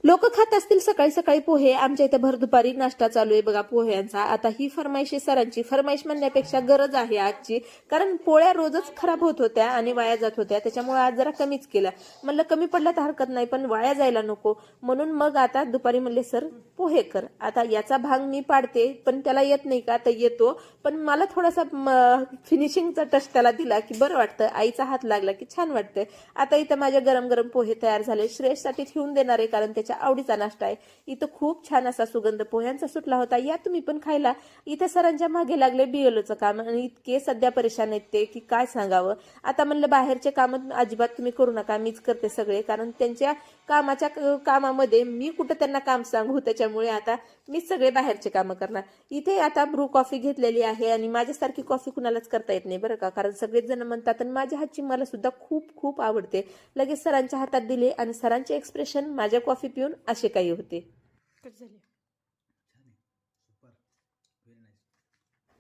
लोक खात असतील सकाळी सकाळी पोहे, आमच्या इथे भर दुपारी नाश्ता चालू आहे बघा पोह्यांचा। आता ही फरमाईश आहे सरांची, फरमाईश म्हणण्यापेक्षा गरज आहे आजची, कारण पोळ्या रोजच खराब होत होत्या आणि वाया जात होत्या, त्याच्यामुळे आज जरा कमीच केलं। म्हणलं कमी पडला तर हरकत नाही, पण वाया जायला नको, म्हणून मग आता दुपारी म्हणले सर पोहे कर। आता याचा भाग मी पाडते, पण त्याला येत नाही का, तर येतो, पण मला थोडासा फिनिशिंगचा टच त्याला दिला की बरं वाटतं, आईचा हात लागला की छान वाटतंय। आता इथं माझे गरम गरम पोहे तयार झाले, श्रेयससाठी ठेवून देणार आहे कारण त्याच्या आवडीचा नाश्ता आहे। इथं खूप छान असा सुगंध पोह्यांचा सुटला होता, या तुम्ही पण खायला। इथे सरांच्या मागे लागले बीएलओचं काम आणि इतके सध्या परेशान आहेत ते की काय सांगावं। आता म्हणलं बाहेरचे काम अजिबात तुम्ही करू नका, मीच करते सगळे, कारण त्यांच्या कामामध्ये मी कुठं त्यांना काम सांगू, त्याच्यामुळे आता मीच सगळे बाहेरचे काम करणार। इथे आता ब्रू कॉफी घेतलेली आहे आणि माझ्यासारखी कॉफी कुणालाच करता येत नाही बरं का, कारण सगळेच जण म्हणतात आणि माझ्या हातची मला सुद्धा खूप खूप आवडते। लगेच सरांच्या हातात दिले आणि सरांचे एक्सप्रेशन माझ्या कॉफी पिऊन असे काही होते।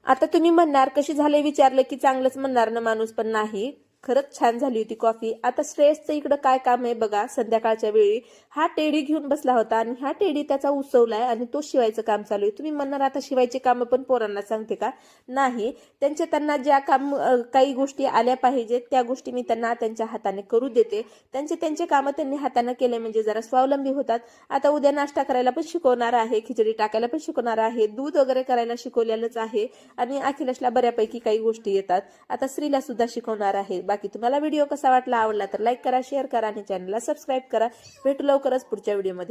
आता तुम्ही म्हणणार कशी झाले विचारलं की चांगलंच म्हणणार ना माणूस, पण नाही, खरंच छान झाली होती कॉफी। आता श्रेयसचं इकडं काय काम आहे बघा, संध्याकाळच्या वेळी हा टेडी घेऊन बसला होता आणि हा टेडी त्याचा उसवलाय आणि तो शिवायचं काम चालू आहे। तुम्ही म्हणणार आता शिवायचे काम पण पोरांना सांगते का, नाही, त्यांना ज्या काही गोष्टी आल्या पाहिजेत त्या गोष्टी मी त्यांना त्यांच्या हाताने करू देते। त्यांचे कामं त्यांनी हाताने केले म्हणजे जरा स्वावलंबी होतात। आता उद्या नाश्ता करायला पण शिकवणार आहे, खिचडी टाकायला पण शिकवणार आहे, दूध वगैरे करायला शिकवलेलंच आहे आणि अखिलेशला बऱ्यापैकी काही गोष्टी येतात, आता श्रीला सुद्धा शिकवणार आहे। बाकी तुम्हाला व्हिडिओ कसा वाटला, आवडला तर लाईक करा, शेअर करा आणि चॅनलला सबस्क्राईब करा। भेटू लवकरच पुढच्या व्हिडिओमध्ये।